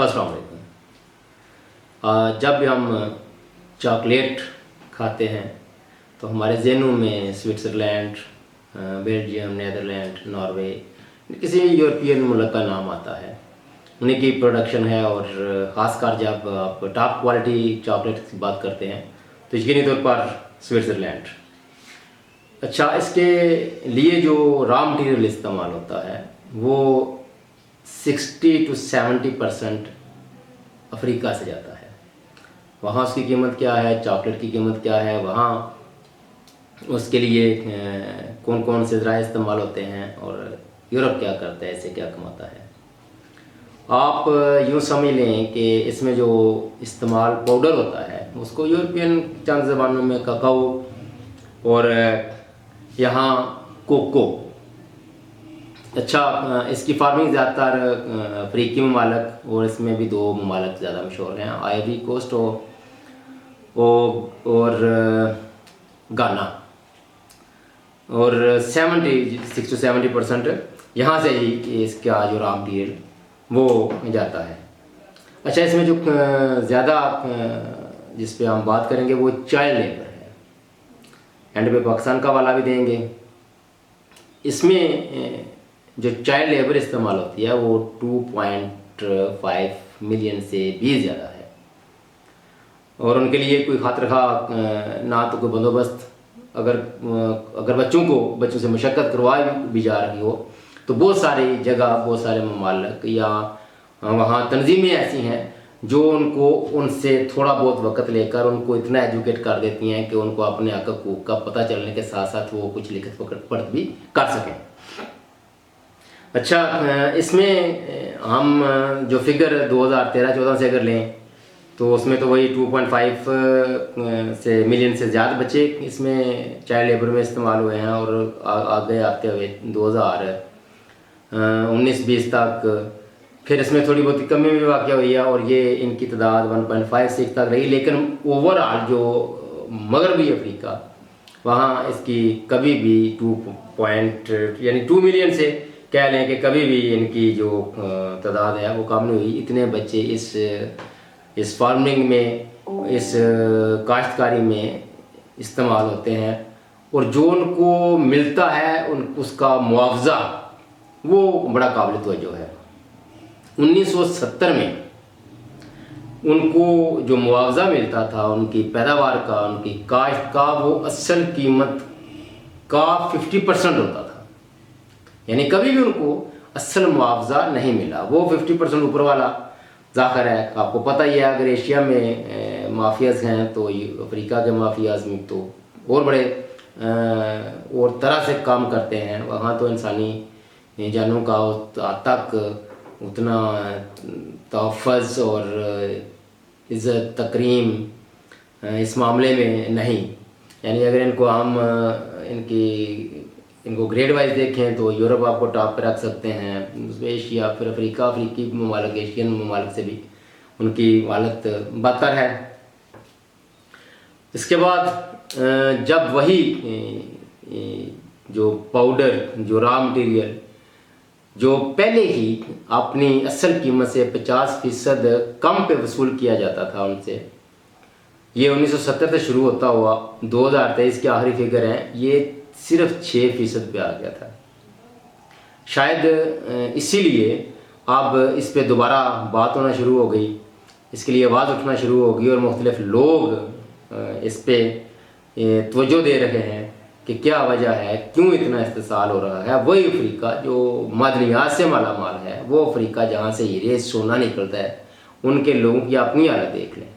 अस्सलाम वालेकुम। जब भी हम चॉकलेट खाते हैं तो हमारे ज़हनों में स्विट्ज़रलैंड, बेल्जियम, नीदरलैंड, नॉर्वे, किसी यूरोपियन मुल्क का नाम आता है। उन्हीं की प्रोडक्शन है और ख़ासकर जब आप टॉप क्वालिटी चॉकलेट की बात करते हैं तो यकीनी तौर पर स्विट्ज़रलैंड। अच्छा, इसके लिए जो रॉ मटेरियल इस्तेमाल होता है वो 60 to 70% अफ्रीका से जाता है। वहाँ उसकी कीमत क्या है, चॉकलेट की कीमत क्या है, वहाँ उसके लिए कौन कौन से ज़राए इस्तेमाल होते हैं और यूरोप क्या करता है, इससे क्या कमाता है। आप यूँ समझ लें कि इसमें जो इस्तेमाल पाउडर होता है उसको यूरोपियन चंद ज़बानों में ककाओ और यहाँ कोको। अच्छा, इसकी फार्मिंग ज़्यादातर अफ्रीकी ममालक और इसमें भी दो ममालक ज़्यादा मशहूर हैं, आइवरी कोस्ट और गाना। और 60 to 70% यहाँ से ही इसका जो रॉ मटीरियल वो जाता है। अच्छा, इसमें जो ज़्यादा जिस पे हम बात करेंगे वो चाइल्ड लेबर है। एंड पे पाकिस्तान का वाला भी देंगे। इसमें जो चाइल्ड लेबर इस्तेमाल होती है वो 2.5 मिलियन से भी ज़्यादा है। और उनके लिए कोई खातिर-खा ना तो कोई बंदोबस्त, अगर बच्चों से मशक्क़त करवाई भी जा रही हो तो बहुत सारी जगह, बहुत सारे ममालिक या वहाँ तंजीमें ऐसी हैं जो उनसे थोड़ा बहुत वक्त लेकर उनको इतना एजुकेट कर देती हैं कि उनको अपने हक़ हक़ूक़ का पता चलने के साथ साथ वो कुछ लिखत पढ़त भी कर सकें। अच्छा, इसमें हम जो फिगर 2013-14 से अगर लें तो उसमें तो वही 2.5 से मिलियन से ज़्यादा बच्चे इसमें चाइल्ड लेबर में इस्तेमाल हुए हैं। और आगे आते हुए 2019-20 तक फिर इसमें थोड़ी बहुत कमी भी वाक़या हुई है और ये इनकी तादाद 1.56 तक रही। लेकिन ओवरऑल जो मगरबी अफ्रीका, वहाँ इसकी कभी भी 2 मिलियन से कह लें कि कभी भी इनकी जो तादाद है वो कम नहीं हुई। इतने बच्चे इस फार्मिंग में, इस काश्तकारी में इस्तेमाल होते हैं और जो उनको मिलता है उसका मुआवजा वो बड़ा काबिल तवज्जो है। 1970 में उनको जो मुआवजा मिलता था उनकी पैदावार का, उनकी काश्त का, वो असल कीमत का 50% होता था। यानी कभी भी उनको असल मुआवजा नहीं मिला। वो 50% ऊपर वाला ज़ाहिर है, आपको पता ही है। अगर एशिया में माफियाज़ हैं तो अफ्रीका के माफियाज़ में तो और बड़े और तरह से काम करते हैं। वहाँ तो इंसानी जानों का तक उतना तहफ़्फ़ुज़ और इज़्ज़त तकरीम इस मामले में नहीं। यानी अगर इनको ग्रेड वाइज देखें तो यूरोप आपको टॉप पे रख सकते हैं, एशिया, फिर अफ्रीकी ममालिक, एशियन ममालिक से भी उनकी हालत बदतर है। इसके बाद जब वही जो पाउडर, जो रॉ मटेरियल जो पहले ही अपनी असल कीमत से 50% कम पे वसूल किया जाता था उनसे, ये 1970 से शुरू होता हुआ 2023 के आखिरी फिगर हैं, ये सिर्फ 6% पे आ गया था। शायद इसीलिए अब इस पे दोबारा बात होना शुरू हो गई, इसके लिए आवाज़ उठना शुरू हो गई और मुख्तलिफ लोग इस पे तवज्जो दे रहे हैं कि क्या वजह है, क्यों इतना इस्तेसाल हो रहा है। वही अफ्रीका जो मादनियात से माला माल है, वो अफ्रीका जहाँ से हीरे सोना निकलता है, उनके लोगों की अपनी हालत देख लें।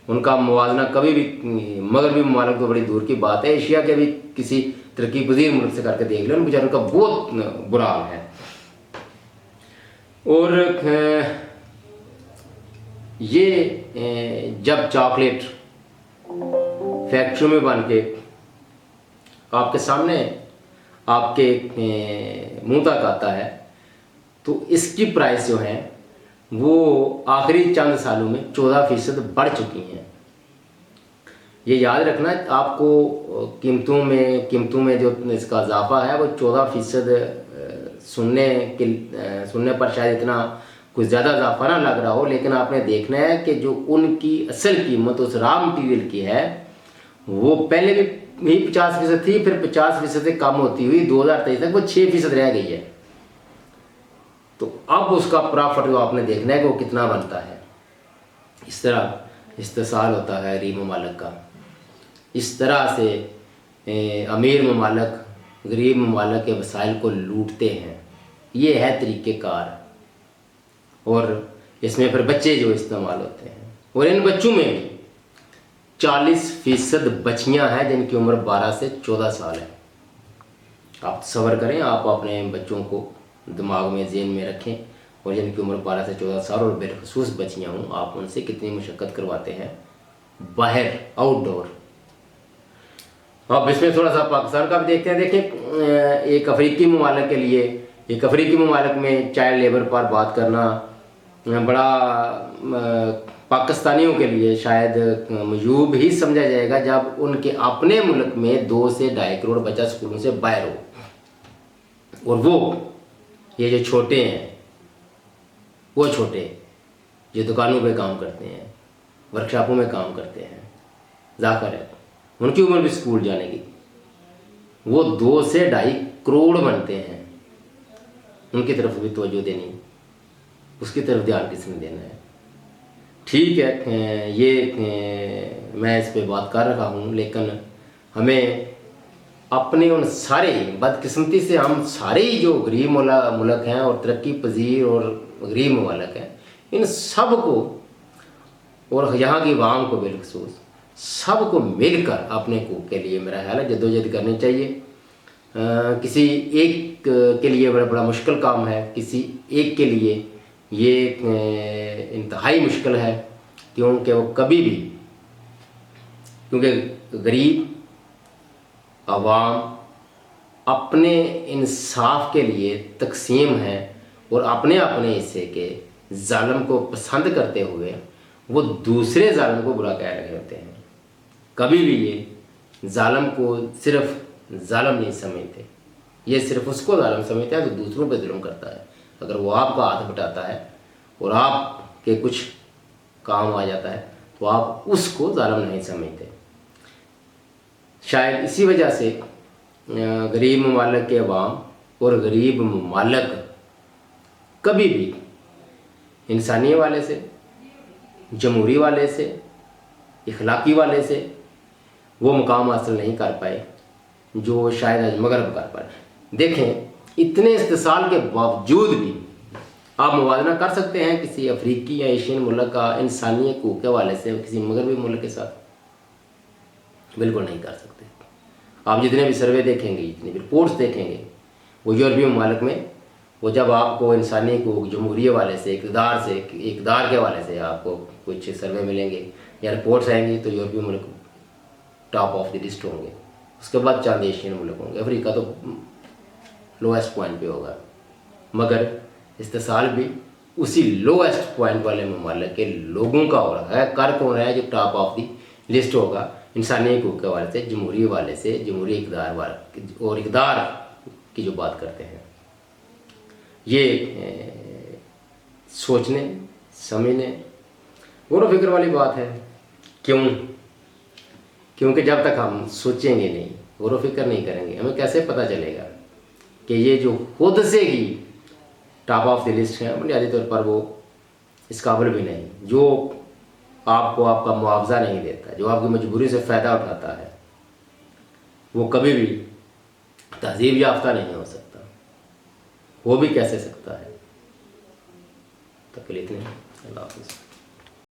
उनका मुवाजना कभी भी मगरबी ममालिक तो बड़ी दूर की बात है, एशिया के भी किसी तरक्की पज़ीर मुल्क से करके देख लें, उन बेचारों का बहुत बुरा हाल है। और ये जब चॉकलेट फैक्ट्री में बन के आपके सामने, आपके मुंह तक आता है तो इसकी प्राइस जो है वो आखिरी चंद सालों में 14% बढ़ चुकी हैं। ये याद रखना, आपको कीमतों में जो इसका इजाफा है वो 14% सुनने पर शायद इतना कुछ ज़्यादा इजाफा ना लग रहा हो, लेकिन आपने देखना है कि जो उनकी असल कीमत उस रॉ मटीरियल की है वो पहले भी 50% थी, फिर 50% से कम होती हुई 2023 तक वो 6% रह गई है। तो अब उसका प्रॉफिट जो आपने देखना है कि वो कितना बनता है। इस तरह इस्तेसाल होता है गरीब ममालिक का, इस तरह से अमीर ममालिक गरीब ममालिक के वसाइल को लूटते हैं। ये है तरीक़ेकार। और इसमें फिर बच्चे जो इस्तेमाल होते हैं, और इन बच्चों में भी 40% बच्चियां हैं जिनकी उम्र 12 से 14 साल है। आप सब्र करें, आप अपने बच्चों को दिमाग में ज़हन में रखें, और जिनकी उम्र 12 से 14 साल और बेखसूस बच्चियां हों, आप उनसे कितनी मशक्क़त करवाते हैं बाहर आउटडोर। अब इसमें थोड़ा सा पाकिस्तान का भी देखते हैं। देखें, एक अफ्रीकी ममालिक के लिए, एक अफ्रीकी ममालिक में चाइल्ड लेबर पर बात करना बड़ा पाकिस्तानियों के लिए शायद मयूब ही समझा जाएगा जब उनके अपने मुल्क में 2 से 2.5 करोड़ बच्चा स्कूलों से बाहर हो, और वो ये जो छोटे हैं, वो छोटे जो दुकानों पे काम करते हैं, वर्कशॉपों में काम करते हैं, ज़ाहिर है उनकी उम्र भी स्कूल जाने की, वो 2 से 2.5 करोड़ बनते हैं। उनकी तरफ भी तवज्जो देनी, उसकी तरफ ध्यान किसने देना है। ठीक है, ये मैं इस पे बात कर रहा हूँ, लेकिन हमें अपने उन सारे बदकिस्मती से हम सारे ही जो गरीब मुल्क हैं और तरक्की पजीर और गरीब ममालिक हैं, इन सब को और यहाँ की आवाम को बिलखसूस सब को मिलकर अपने हकूक़ के लिए मेरा ख्याल है जद्दोजहद करनी चाहिए। किसी एक के लिए बड़ा मुश्किल काम है, किसी एक के लिए ये इंतहाई मुश्किल है, क्योंकि वो कभी भी, क्योंकि गरीब आवाम अपने इंसाफ के लिए तकसीम है और अपने अपने हिस्से के ज़ालिम को पसंद करते हुए वो दूसरे ज़ालिम को बुरा कह रहे होते हैं। कभी भी ये ज़ालिम को सिर्फ ज़ालिम नहीं समझते, ये सिर्फ उसको ज़ालिम समझते हैं जो दूसरों पर जुल्म करता है। अगर वो आपका हाथ बटाता है और आपके कुछ काम आ जाता है तो आप उसको ज़ालिम नहीं समझते। शायद इसी वजह से गरीब ममालिक के अवाम और गरीब ममालिक कभी भी इंसानी वाले से, जमहूरी वाले से, इखलाकी वाले से वो मुकाम हासिल नहीं कर पाए जो शायद आज मगरब कर पाए। देखें, इतने इस्तेसाल के बावजूद भी आप मुवाजना कर सकते हैं किसी अफ्रीकी या एशियन मुल्क का इंसानी हकूक़ के हवाले से किसी मगरबी मुल्क के साथ? बिल्कुल नहीं कर सकते। आप जितने भी सर्वे देखेंगे, जितनी भी रिपोर्ट्स देखेंगे, वो यूरोपीय ममालिक में वो जब आपको इंसानी हकूक़ जमहूरी हवाले से, इक़्तिदार के हवाले से आपको कुछ सर्वे मिलेंगे या रिपोर्ट्स आएंगी तो यूरोपीय मुल्क टॉप ऑफ द लिस्ट होंगे। उसके बाद चंद एशियन मुल्क होंगे। अफ्रीका तो लोएस्ट पॉइंट पे होगा, मगर इस्तेसाल भी उसी लोएस्ट पॉइंट वाले ममालिक के लोगों का हो रहा है। कर कौन रहा है जो टॉप ऑफ दी लिस्ट होगा? इंसानी हकूक़ के हवाले से, जमहूरी हवाले से, जमहूरी इक़्तिदार वाले और इक़्तिदार की जो बात करते हैं। ये सोचने समझने गौर फिक्र वाली बात है। क्यों? क्योंकि जब तक हम सोचेंगे नहीं, गौर फिक्र नहीं करेंगे, हमें कैसे पता चलेगा कि ये जो खुद से ही टॉप ऑफ द लिस्ट है बुनियादी तौर पर वो इस काबिल भी नहीं, जो आपको आपका मुआवजा नहीं देता, जो आपकी मजबूरी से फ़ायदा उठाता है, वो कभी भी तहज़ीब याफ्ता नहीं हो सकता। वो भी कैसे सकता है? तकलीफ नहीं। अल्लाह हाफ़िज़।